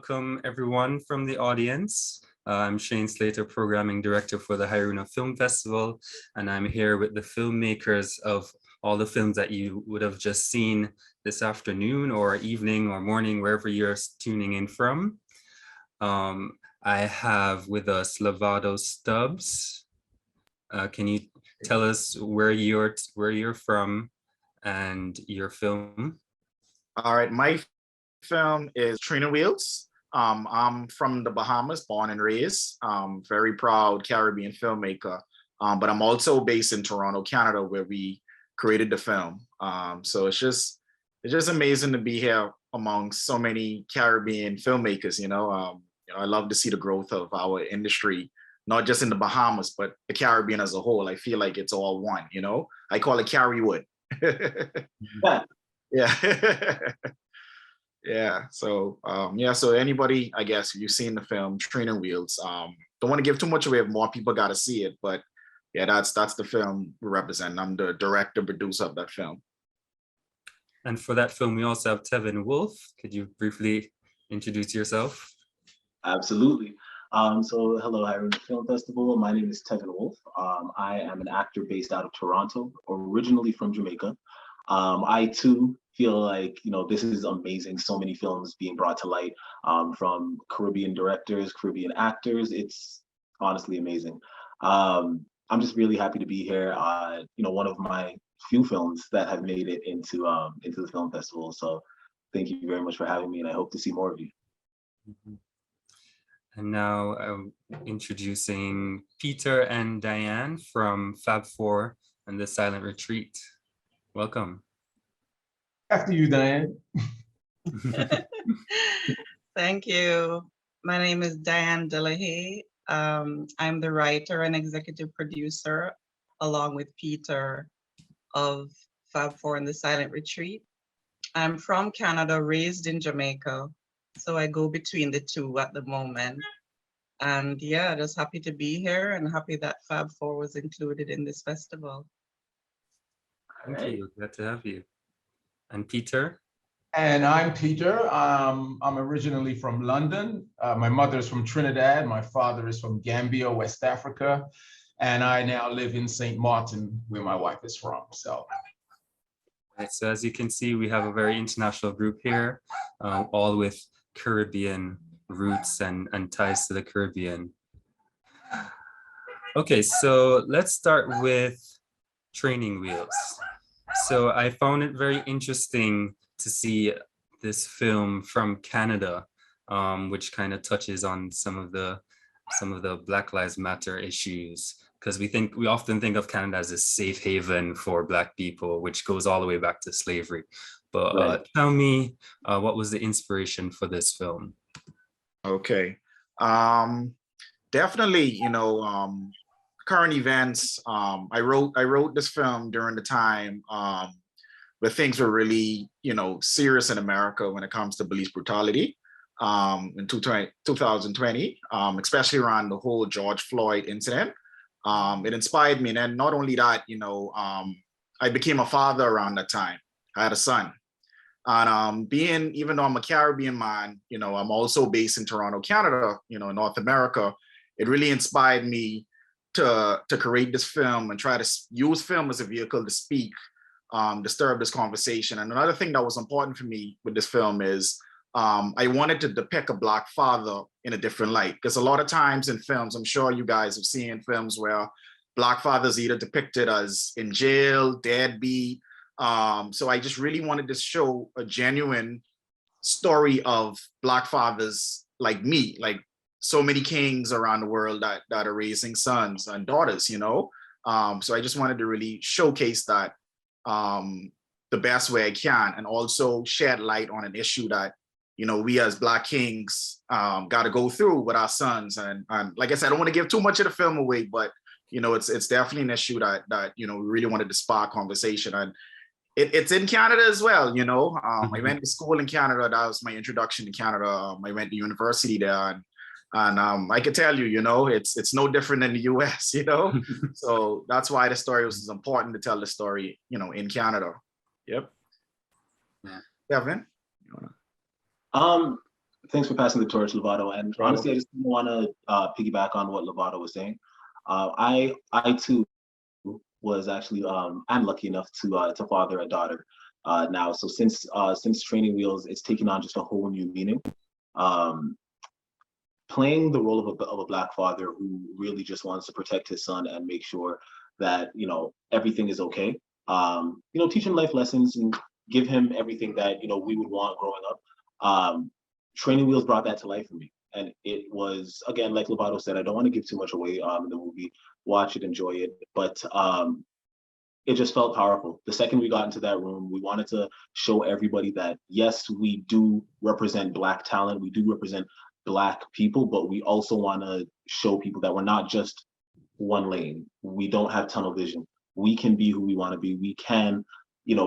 welcome everyone from the audience. I'm Shane Slater, Programming Director for the Hairouna Film Festival, and I'm here with the filmmakers of all the films that you would have just seen this afternoon or evening or morning, wherever you're tuning in from. I have with us Lavado Stubbs. Can you tell us where you're from and your film? All right, my film is Training Wheels. I'm from the Bahamas, born and raised. Very proud Caribbean filmmaker. But I'm also based in Toronto, Canada, where we created the film. So it's just amazing to be here among so many Caribbean filmmakers. I love to see the growth of our industry, not just in the Bahamas, but the Caribbean as a whole. I feel like it's all one. I call it Carrywood. Yeah. Yeah. So so anybody, I guess, you've seen the film Training Wheels. Don't want to give too much away if more people got to see it, but yeah, that's the film we represent. I'm the director, producer of that film. And for that film, we also have Tevin Wolfe. Could you briefly introduce yourself? Absolutely. So hello, Hairouna Film Festival. My name is Tevin Wolfe. I am an actor based out of Toronto, originally from Jamaica. I too feel like, this is amazing. So many films being brought to light from Caribbean directors, Caribbean actors. It's honestly amazing. I'm just really happy to be here. One of my few films that have made it into the film festival. So thank you very much for having me, and I hope to see more of you. Mm-hmm. And now I'm introducing Peter and Diane from Fab 4 and the Silent Retreat. Welcome. After you, Diane. Thank you. My name is Diane De La Haye. I'm the writer and executive producer, along with Peter, of Fab 4 and the Silent Retreat. I'm from Canada, raised in Jamaica, so I go between the two at the moment. And yeah, just happy to be here and happy that Fab 4 was included in this festival. Thank you. Glad to have you. And Peter? And I'm Peter. I'm originally from London. My mother is from Trinidad. My father is from Gambia, West Africa. And I now live in St. Martin, where my wife is from. So as you can see, we have a very international group here, all with Caribbean roots and ties to the Caribbean. Okay, so let's start with Training Wheels. So I found it very interesting to see this film from Canada, which kind of touches on some of the Black Lives Matter issues, because we often think of Canada as a safe haven for Black people, which goes all the way back to slavery. But Right. Tell me, what was the inspiration for this film? Okay. Definitely, current events. I wrote this film during the time where things were really, serious in America when it comes to police brutality in 2020, especially around the whole George Floyd incident. It inspired me. And then not only that, I became a father around that time. I had a son. And even though I'm a Caribbean man, I'm also based in Toronto, Canada, North America. It really inspired me to create this film and try to use film as a vehicle to speak, disturb this conversation. And another thing that was important for me with this film is I wanted to depict a Black father in a different light. Because a lot of times in films, I'm sure you guys have seen films where Black fathers either depicted as in jail, deadbeat. So I just really wanted to show a genuine story of Black fathers like me, like so many kings around the world that are raising sons and daughters, So I just wanted to really showcase that the best way I can, and also shed light on an issue that, we as Black kings got to go through with our sons. And like I said, I don't want to give too much of the film away, but, it's definitely an issue that we really wanted to spark conversation. And it's in Canada as well, I went to school in Canada. That was my introduction to Canada. I went to university there, and I can tell you, it's no different than the US, So that's why the story was important to tell the story, in Canada. Yep. Yeah. Kevin? Thanks for passing the torch, Lavado. And honestly, I just want to piggyback on what Lavado was saying. I too was actually I'm lucky enough to father a daughter now. So since Training Wheels, it's taken on just a whole new meaning. Playing the role of a Black father who really just wants to protect his son and make sure that everything is okay. Teach him life lessons and give him everything that we would want growing up. Training Wheels brought that to life for me, and it was, again, like Lavado said, I don't want to give too much away in the movie. Watch it, enjoy it, but it just felt powerful. The second we got into that room, we wanted to show everybody that yes, we do represent Black talent, we do represent Black people, but we also want to show people that we're not just one lane. We don't have tunnel vision. We can be who we want to be. We can,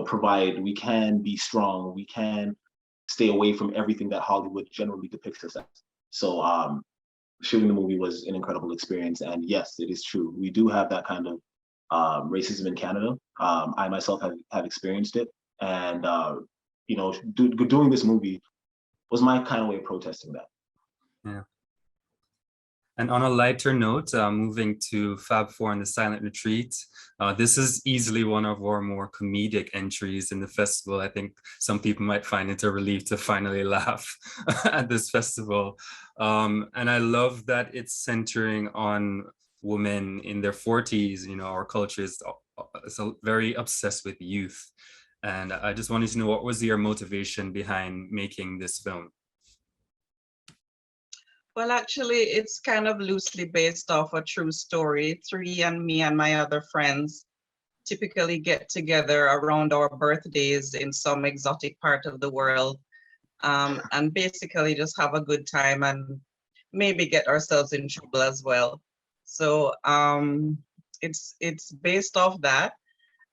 provide. We can be strong. We can stay away from everything that Hollywood generally depicts us as. So shooting the movie was an incredible experience. And yes, it is true. We do have that kind of racism in Canada. I myself have experienced it. And, doing this movie was my kind of way of protesting that. Yeah. And on a lighter note, moving to Fab Four and the Silent Retreat, this is easily one of our more comedic entries in the festival. I think some people might find it a relief to finally laugh at this festival. And I love that it's centering on women in their 40s. Our culture is very obsessed with youth. And I just wanted to know, what was your motivation behind making this film? Well, actually, it's kind of loosely based off a true story. Three and me and my other friends typically get together around our birthdays in some exotic part of the world, and basically just have a good time and maybe get ourselves in trouble as well. So it's based off that.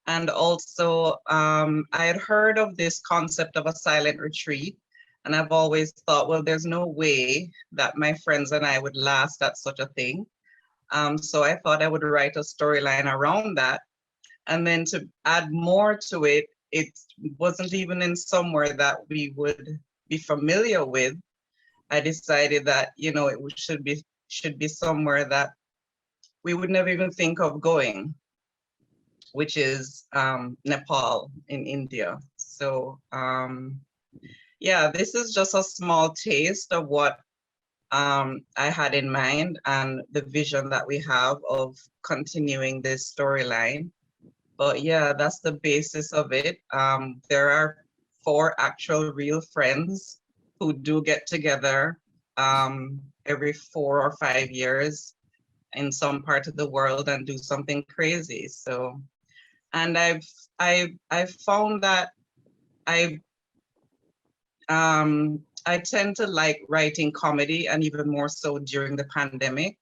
And also, I had heard of this concept of a silent retreat. And I've always thought, well, there's no way that my friends and I would last at such a thing. So I thought I would write a storyline around that. And then to add more to it, it wasn't even in somewhere that we would be familiar with. I decided that, it should be somewhere that we would never even think of going, which is Nepal in India. So, yeah, this is just a small taste of what I had in mind and the vision that we have of continuing this storyline. But yeah, that's the basis of it. There are 4 actual real friends who do get together every 4 or 5 years in some part of the world and do something crazy. So, and I've found that I tend to like writing comedy, and even more so during the pandemic.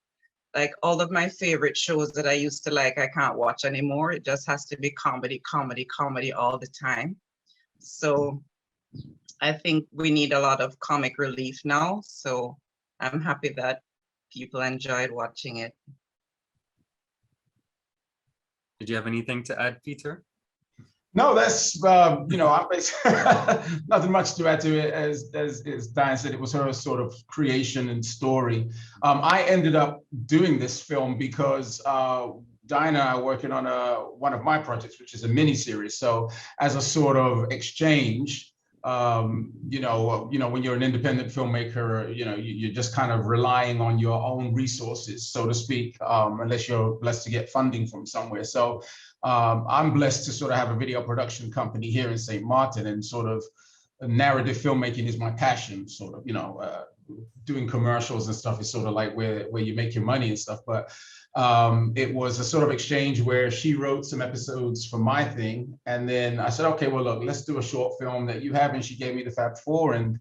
Like all of my favorite shows that I used to like, I can't watch anymore. It just has to be comedy, comedy, comedy all the time. So I think we need a lot of comic relief now. So I'm happy that people enjoyed watching it. Did you have anything to add, Peter? No, that's, I'm basically nothing much to add to it. As Diane said, it was her sort of creation and story. I ended up doing this film because Diane and I are working on one of my projects, which is a mini series. So as a sort of exchange, when you're an independent filmmaker, you're just kind of relying on your own resources, so to speak, unless you're blessed to get funding from somewhere. So I'm blessed to sort of have a video production company here in St. Martin, and sort of narrative filmmaking is my passion, sort of, doing commercials and stuff is sort of like where you make your money and stuff. But it was a sort of exchange where she wrote some episodes for my thing. And then I said, okay, well, look, let's do a short film that you have. And she gave me the Fab Four, and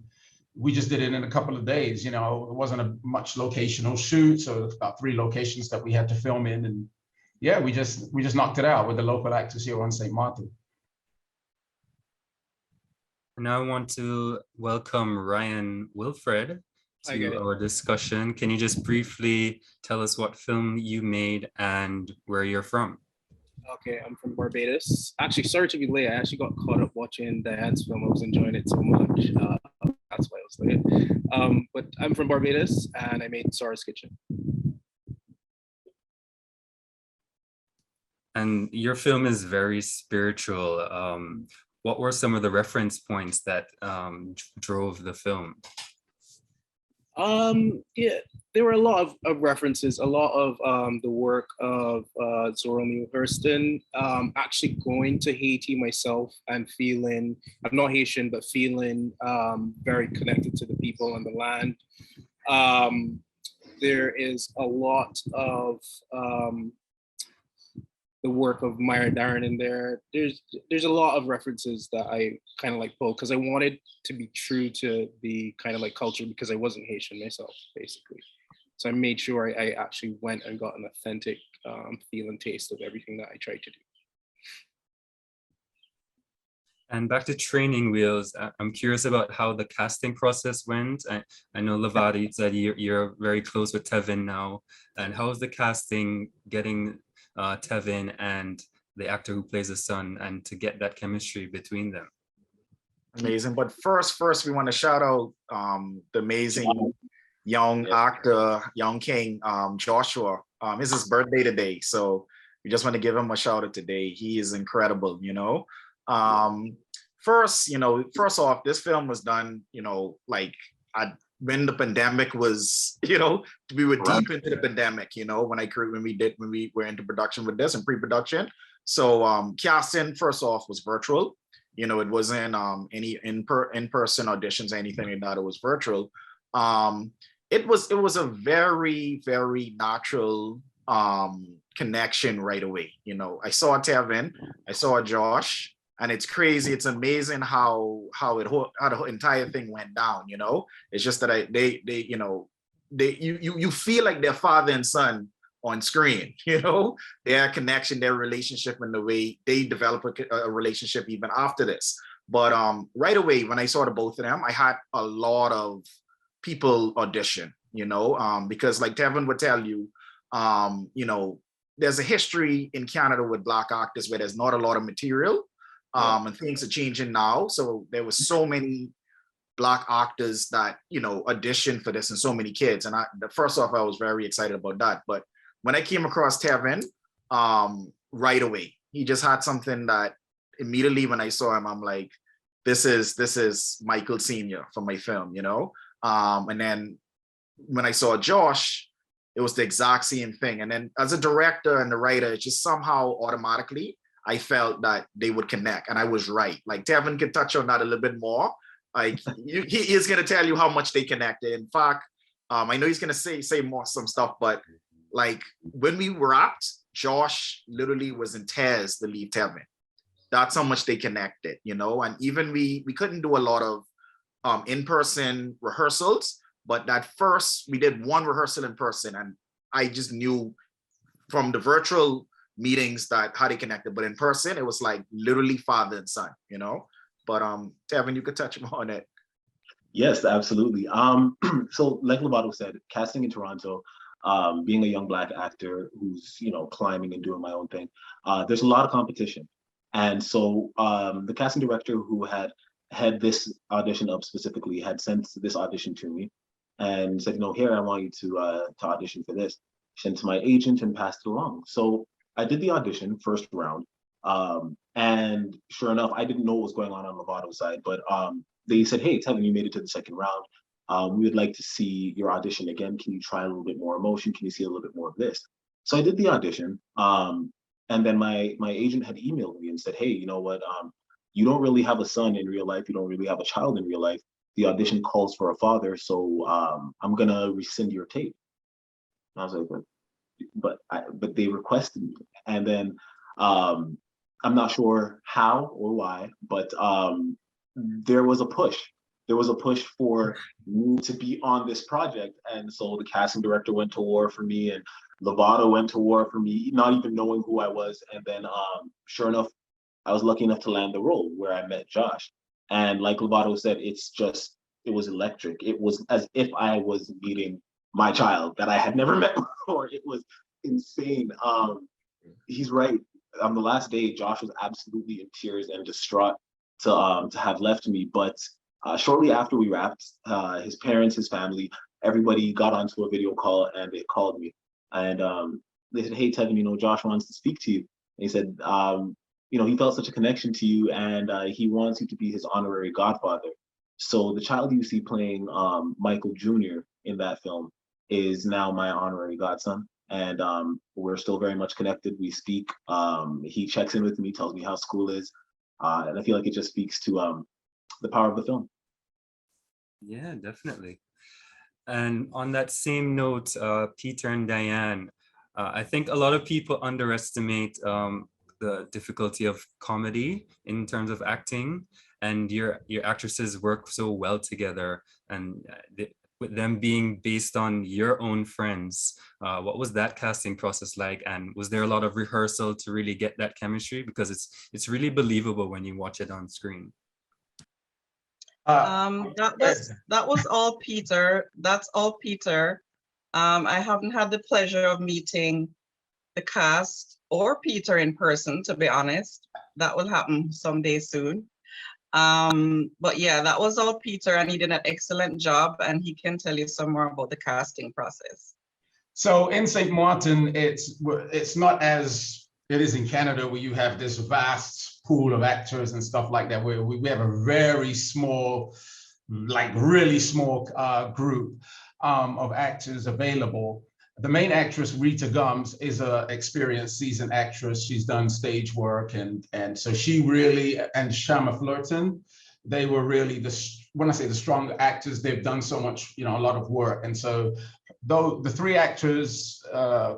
we just did it in a couple of days. It wasn't a much locational shoot. So it's about 3 locations that we had to film in. And yeah, we just knocked it out with the local actors here on St. Martin. Now I want to welcome Ryan Wilfred to our discussion. Can you just briefly tell us what film you made and where you're from? Okay, I'm from Barbados. Actually, sorry to be late. I actually got caught up watching Diane's film. I was enjoying it so much. that's why I was late. But I'm from Barbados, and I made Sora's Kitchen. And your film is very spiritual. What were some of the reference points that drove the film? Yeah, there were a lot of references, a lot of the work of Zora Neale Hurston. Actually going to Haiti myself and feeling, I'm not Haitian, but feeling very connected to the people and the land. There is a lot of the work of Myra Darren in there. There's a lot of references that I kind of like pulled because I wanted to be true to the kind of like culture because I wasn't Haitian myself, basically. So I made sure I actually went and got an authentic feel and taste of everything that I tried to do. And back to Training Wheels, I'm curious about how the casting process went. I know Lavado, you said you're very close with Tevin now. And how was the casting getting Tevin and the actor who plays the son and to get that chemistry between them? Amazing. But first we want to shout out the amazing young actor, young king, Joshua. It's his birthday today. So we just want to give him a shout out today. He is incredible, you know. First off, this film was done, when the pandemic was, we were deep into the pandemic, when we were into production with this and pre-production. So casting first off was virtual. It wasn't any in-person auditions or anything like that. It was virtual. It was a very, very natural connection right away. I saw Tevin, I saw Josh, and it's crazy. It's amazing how the entire thing went down. It's just that you feel like they're father and son on screen. Their connection, their relationship, and the way they develop a relationship even after this. But right away when I saw the both of them, I had a lot of people audition. Because like Tevin would tell you, there's a history in Canada with Black actors where there's not a lot of material. And things are changing now. So there was so many Black actors that, auditioned for this and so many kids. And first off, I was very excited about that. But when I came across Tevin, right away, he just had something that immediately when I saw him, I'm like, this is Michael Sr. for my film, and then when I saw Josh, it was the exact same thing. And then as a director and the writer, it just somehow automatically, I felt that they would connect, and I was right. Like Tevin could touch on that a little bit more. Like he is going to tell you how much they connected. In fact, I know he's going to say more some stuff, but like when we wrapped, Josh literally was in tears to leave Tevin. That's how much they connected, And even we couldn't do a lot of in-person rehearsals, but that first we did one rehearsal in person, and I just knew from the virtual meetings that how they connected, but in person it was like literally father and son, But Tevin, you could touch more on it. Yes, absolutely. So like Lavado said, casting in Toronto, being a young Black actor who's climbing and doing my own thing, there's a lot of competition. And so the casting director who had this audition up specifically had sent this audition to me and said, here, I want you to audition for this. Sent to my agent and passed it along. So I did the audition first round, and sure enough, I didn't know what was going on Lavado's side, but they said, hey, Tevin, you made it to the second round. We would like to see your audition again. Can you try a little bit more emotion? Can you see a little bit more of this? So I did the audition, and then my agent had emailed me and said, hey, you know what? You don't really have a son in real life. You don't really have a child in real life. The audition calls for a father, so I'm gonna rescind your tape. And I was like, but they requested me, and then I'm not sure how or why, but there was a push. There was a push for me to be on this project, and so the casting director went to war for me, and Lavado went to war for me, not even knowing who I was. And then, sure enough, I was lucky enough to land the role where I met Josh. And like Lavado said, it was electric. It was as if I was meeting my child that I had never met before. It was insane. He's right. On the last day, Josh was absolutely in tears and distraught to have left me. But Shortly after we wrapped, his parents, his family, everybody got onto a video call and they called me. And they said, "Hey, Tevin, Josh wants to speak to you." And he said, he felt such a connection to you and he wants you to be his honorary godfather. So the child you see playing Michael Jr. in that film is now my honorary godson. And we're still very much connected. We speak. He checks in with me, tells me how school is. And I feel like it just speaks to the power of the film. Yeah, definitely. And on that same note, Peter and Diane, I think a lot of people underestimate the difficulty of comedy in terms of acting, and your actresses work so well together, and with them being based on your own friends, what was that casting process like? And was there a lot of rehearsal to really get that chemistry? Because it's really believable when you watch it on screen. That was all Peter. That's all Peter. I haven't had the pleasure of meeting the cast or Peter in person, to be honest. That will happen someday soon. But yeah, that was all Peter, and he did an excellent job, and he can tell you some more about the casting process. So in St. Martin, it's not as it is in Canada, where you have this vast pool of actors and stuff like that, where we have a very small, like really small group of actors available. The main actress, Rita Gums, is an experienced seasoned actress. She's done stage work, and so she really, and Shama Flirton, they were really when I say the strong actors, they've done so much, a lot of work. And so though the three actors,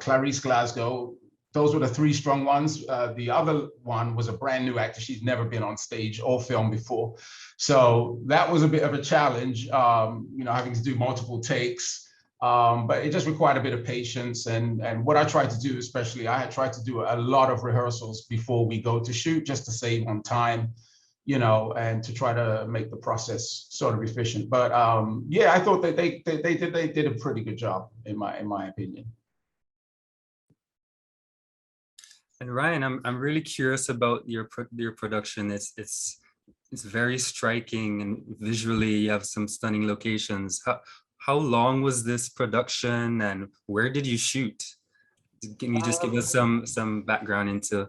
Clarice Glasgow, those were the three strong ones. The other one was a brand new actor. She's never been on stage or film before. So that was a bit of a challenge, having to do multiple takes. But it just required a bit of patience. And what I tried to do, especially, I had tried to do a lot of rehearsals before we go to shoot, just to save on time, and to try to make the process sort of efficient. But yeah, I thought that they did a pretty good job, in my opinion. And Ryan, I'm really curious about your production. It's very striking, and visually you have some stunning locations. How long was this production, and where did you shoot? Can you just give us some background into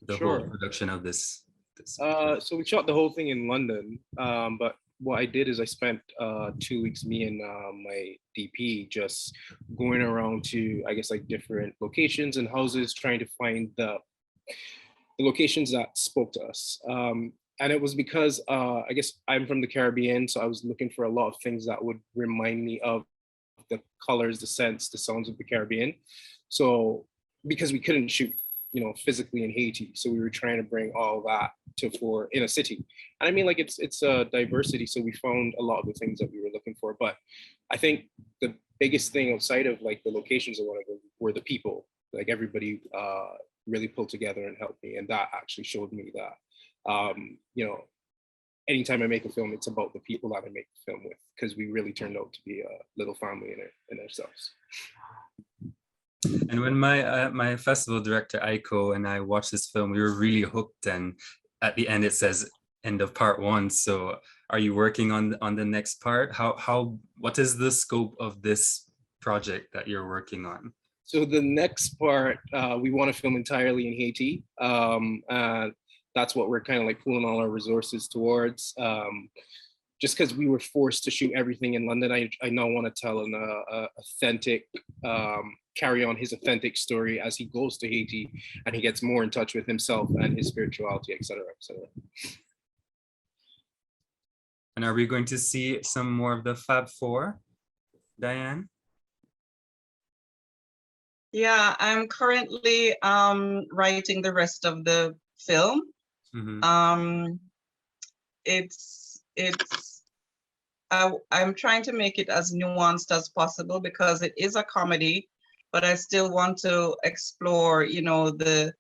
the whole production of this? So we shot the whole thing in London, but what I did is I spent 2 weeks, me and my DP, just going around to, I guess, like different locations and houses, trying to find the locations that spoke to us. And it was because I guess I'm from the Caribbean, so I was looking for a lot of things that would remind me of the colors, the scents, the sounds of the Caribbean. So because we couldn't shoot, physically in Haiti, so we were trying to bring all that to fore in a city. And I mean, like, it's a diversity, so we found a lot of the things that we were looking for. But I think the biggest thing outside of like the locations or whatever were the people. Like, everybody really pulled together and helped me, and that actually showed me that anytime I make a film, it's about the people that I make the film with, because we really turned out to be a little family in ourselves. And when my festival director Aiko and I watched this film, we were really hooked. And at the end, it says end of part 1. So, are you working on the next part? What is the scope of this project that you're working on? So the next part, we want to film entirely in Haiti. That's what we're kind of like pulling all our resources towards. Just because we were forced to shoot everything in London, I now want to tell an authentic, carry on his authentic story as he goes to Haiti and he gets more in touch with himself and his spirituality, et cetera, et cetera. And are we going to see some more of the Fab Four, Diane? Yeah, I'm currently writing the rest of the film. Mm-hmm. I'm trying to make it as nuanced as possible because it is a comedy, but I still want to explore, the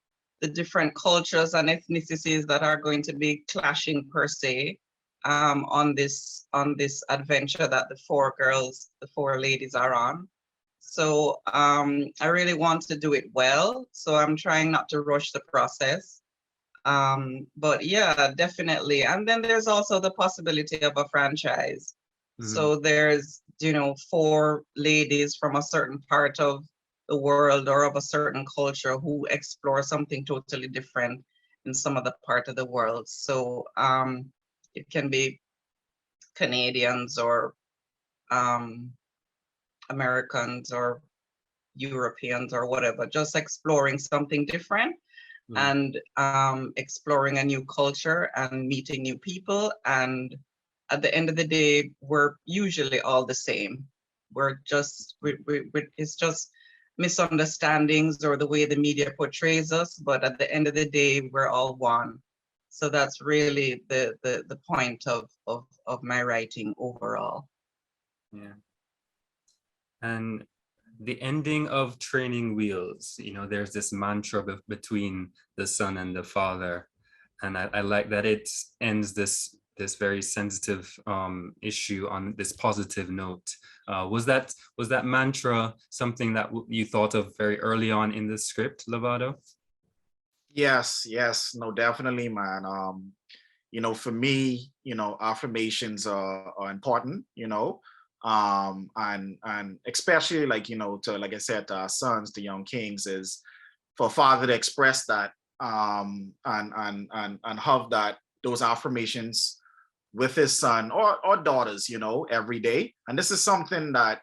different cultures and ethnicities that are going to be clashing per se on this adventure that the four ladies are on. So I really want to do it well. So I'm trying not to rush the process. But yeah, definitely. And then there's also the possibility of a franchise. So there's, you know, 4 ladies from a certain part of the world or of a certain culture who explore something totally different in some other part of the world. So it can be Canadians or Americans or Europeans or whatever, just exploring something different and exploring a new culture and meeting new people. And at the end of the day, we're usually all the same. We're just, it's just misunderstandings or the way the media portrays us, but at the end of the day, we're all one. So that's really the point of my writing overall. Yeah. And the ending of Training Wheels, you know, there's this mantra between the son and the father. And I like that it ends this very sensitive issue on this positive note. Was that mantra something that you thought of very early on in the script, Lavado? Yes, no, definitely, man. You know, for me, you know, affirmations are important, you know, and especially like, you know, to, like I said, to our sons, the young kings, is for a father to express that and have that, those affirmations with his son or daughters, you know, every day. And this is something that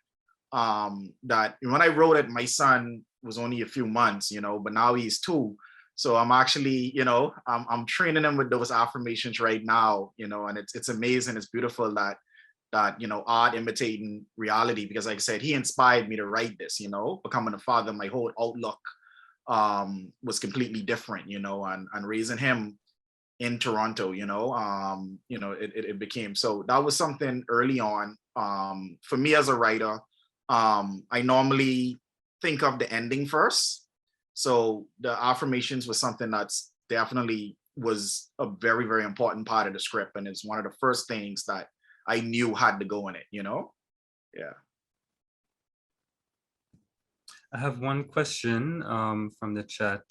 that when I wrote it, my son was only a few months, you know, but now he's 2. So I'm actually, you know, I'm training him with those affirmations right now, you know, and it's amazing. It's beautiful that, you know, art imitating reality, because like I said, he inspired me to write this, you know, becoming a father, my whole outlook was completely different, you know, and raising him in Toronto, you know, it became, so that was something early on. For me as a writer, I normally think of the ending first. So the affirmations was something that's definitely was a very, very important part of the script. And it's one of the first things that I knew had to go in it, you know? Yeah. I have one question from the chat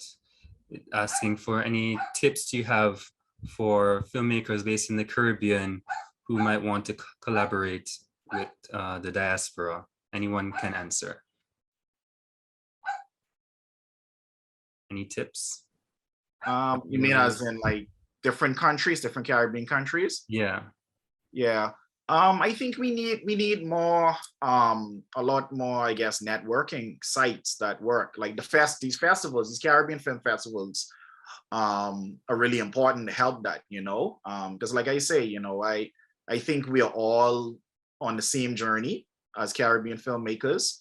asking for any tips you have for filmmakers based in the Caribbean who might want to collaborate with the diaspora. Anyone can answer. Any tips? You mean as in like different countries, different Caribbean countries? Yeah. Yeah. I think we need more, a lot more, I guess, networking sites that work. Like these festivals, these Caribbean film festivals, are really important to help that, you know. Because like I say, you know, I think we are all on the same journey as Caribbean filmmakers.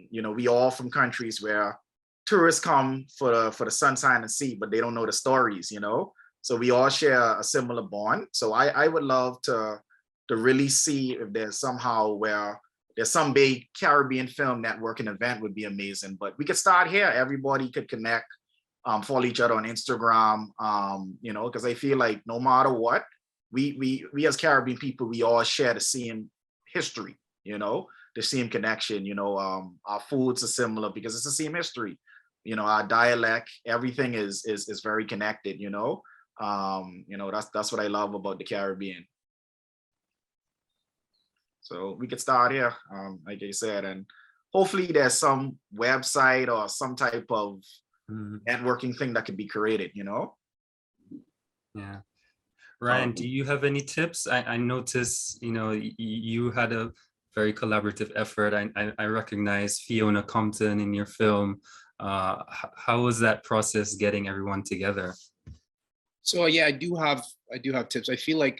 You know, we all from countries where tourists come for the sunshine and sea, but they don't know the stories, you know. So we all share a similar bond. So I would love to really see if there's somehow where there's some big Caribbean film networking event would be amazing. But we could start here. Everybody could connect, follow each other on Instagram, you know, because I feel like no matter what, we as Caribbean people, we all share the same history, you know, the same connection, you know. Our foods are similar because it's the same history, you know. Our dialect, everything is very connected, you know. You know, that's what I love about the Caribbean. So we could start here, like I said, and hopefully there's some website or some type of networking thing that could be created, you know? Yeah. Ryan, do you have any tips? I noticed, you know, you had a very collaborative effort. I recognize Fiona Compton in your film. How was that process getting everyone together? So yeah, I do have tips. I feel like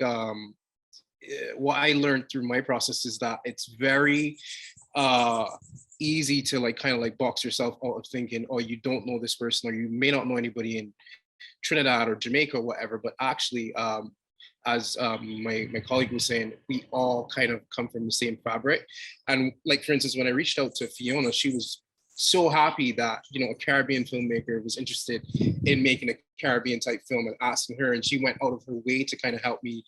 what I learned through my process is that it's very easy to like kind of like box yourself out of thinking, oh, you don't know this person, or you may not know anybody in Trinidad or Jamaica or whatever. But actually, as my colleague was saying, we all kind of come from the same fabric. And like, for instance, when I reached out to Fiona, she was so happy that, you know, a Caribbean filmmaker was interested in making a Caribbean type film and asking her, and she went out of her way to kind of help me,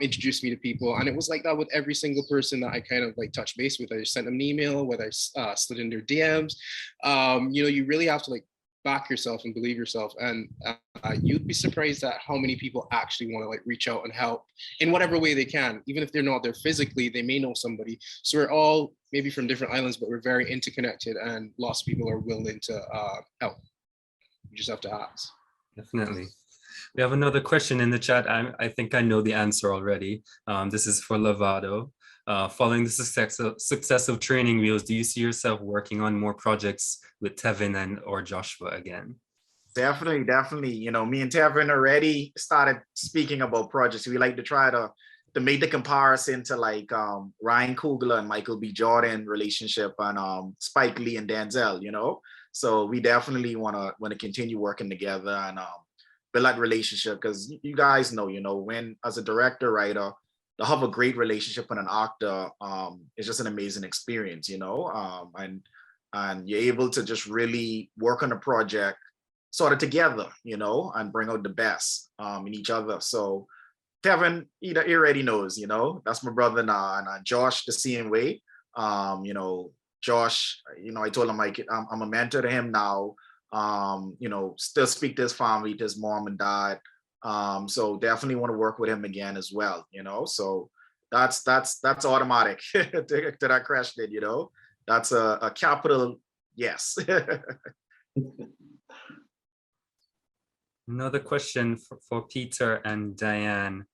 introduce me to people. And it was like that with every single person that I kind of like touched base with. I just sent them an email, whether I slid in their DMs. You know, you really have to like back yourself and believe yourself. And you'd be surprised at how many people actually want to like reach out and help in whatever way they can. Even if they're not there physically, they may know somebody. So we're all maybe from different islands, but we're very interconnected, and lots of people are willing to help. You just have to ask. Definitely. We have another question in the chat. I think I know the answer already. This is for Lavado. Following the success of Training Wheels, do you see yourself working on more projects with Tevin or Joshua again? Definitely, definitely. You know, me and Tevin already started speaking about projects. We like to try to make the comparison to like Ryan Coogler and Michael B. Jordan relationship and Spike Lee and Denzel, you know? So we definitely want to continue working together and build that relationship, because you guys know, you know, when as a director, writer, to have a great relationship with an actor is just an amazing experience, you know? And you're able to just really work on a project sort of together, you know, and bring out the best in each other. So Tevin, he already knows, you know, that's my brother now, and Josh the same way. You know, Josh, you know, I told him I'm a mentor to him now. You know, still speak to his family, to his mom and dad. So definitely want to work with him again as well, you know. So that's automatic to that question, you know. That's a capital yes. Another question for Peter and Diane.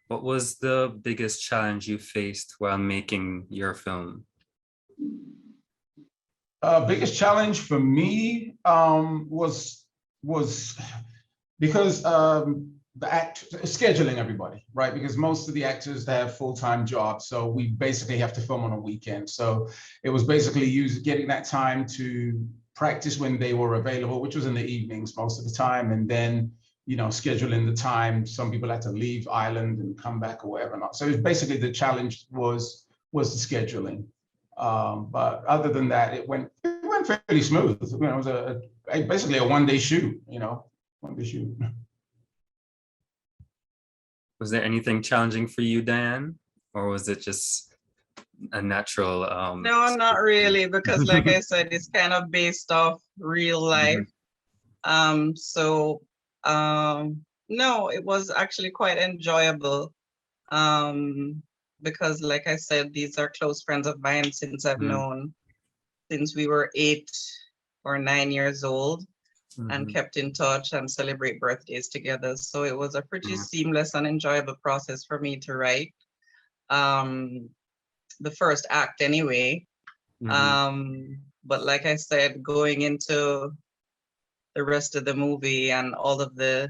What was the biggest challenge you faced while making your film? Biggest challenge for me was because scheduling everybody, right? Because most of the actors, they have full-time jobs, so we basically have to film on a weekend. So it was basically getting that time to practice when they were available, which was in the evenings most of the time, and then, you know, scheduling the time. Some people had to leave Ireland and come back or whatever not. So it was basically the challenge was the scheduling. But other than that, it went fairly smooth. You know, it was basically a one-day shoot. You know, one-day shoot. Was there anything challenging for you, Diane, or was it just a natural? No, not really, because like I said, it's kind of based off real life. No, it was actually quite enjoyable. Because like I said, these are close friends of mine since I've known since we were 8 or 9 years old, and kept in touch and celebrate birthdays together. So it was a pretty seamless and enjoyable process for me to write. The first act anyway. But like I said, going into the rest of the movie and all of the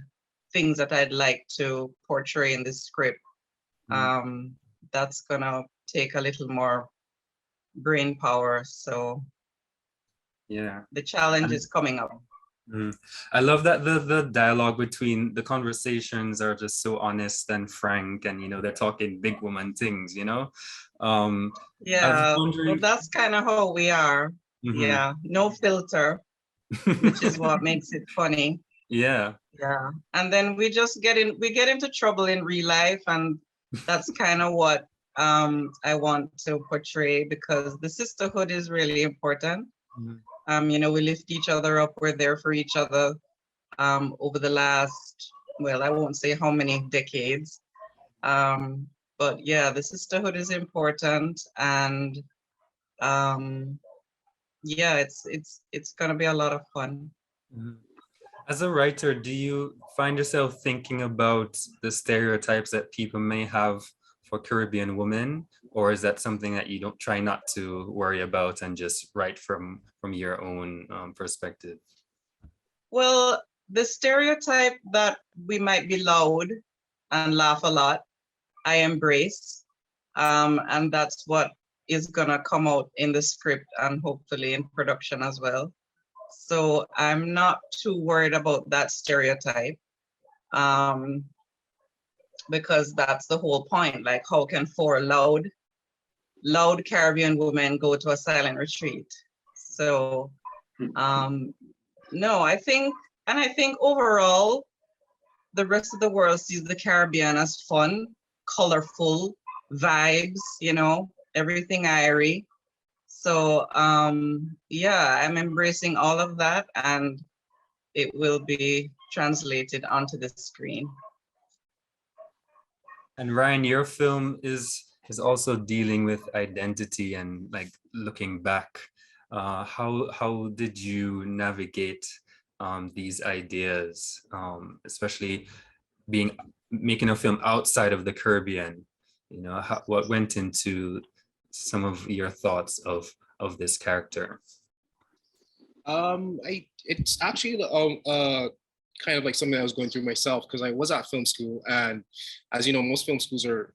things that I'd like to portray in this script, that's gonna take a little more brain power. So yeah, the challenge is coming up. I love that the dialogue between the conversations are just so honest and frank, and you know, they're talking big woman things, you know. Yeah, well, that's kind of how we are. Yeah, no filter, which is what makes it funny. Yeah, and then we get into trouble in real life, and that's kind of what I want to portray, because the sisterhood is really important. You know, we lift each other up, we're there for each other over the last, well, I won't say how many decades, but yeah, the sisterhood is important, and yeah, it's gonna be a lot of fun. As a writer, do you find yourself thinking about the stereotypes that people may have for Caribbean women, or is that something that you don't try not to worry about and just write from your own perspective? Well, the stereotype that we might be loud and laugh a lot, I embrace, and that's what is gonna come out in the script and hopefully in production as well. So I'm not too worried about that stereotype, because that's the whole point. Like, how can 4 loud Caribbean women go to a silent retreat? So no, I think overall, the rest of the world sees the Caribbean as fun, colorful, vibes, you know, everything airy. So yeah, I'm embracing all of that, and it will be translated onto the screen. And Ryan, your film is also dealing with identity and like looking back. How did you navigate these ideas, especially making a film outside of the Caribbean? You know, what went into some of your thoughts of this character? It's actually kind of like something I was going through myself, because I was at film school, and as you know, most film schools are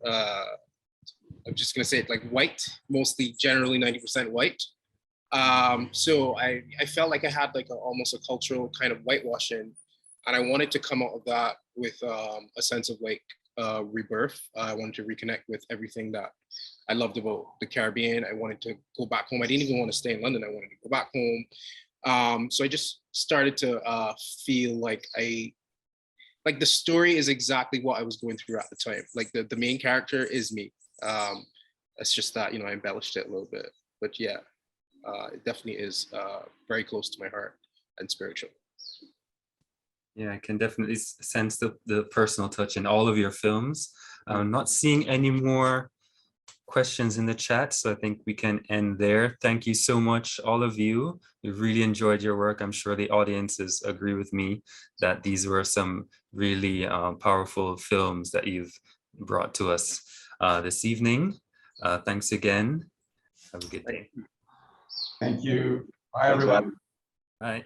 I'm just gonna say it, like white, mostly, generally 90% white. So I felt like I had like almost a cultural kind of whitewashing, and I wanted to come out of that with a sense of like rebirth. I wanted to reconnect with everything that I loved about the Caribbean. I wanted to go back home. I didn't even want to stay in London. I wanted to go back home. So I just started to feel like the story is exactly what I was going through at the time. Like the main character is me. It's just that, you know, I embellished it a little bit, but yeah, it definitely is very close to my heart and spiritual. Yeah, I can definitely sense the personal touch in all of your films. I'm not seeing any more questions in the chat, so I think we can end there. Thank you so much, all of you. We've really enjoyed your work. I'm sure the audiences agree with me that these were some really powerful films that you've brought to us this evening. Thanks again. Have a good day. Thank you. Bye, everyone. Bye.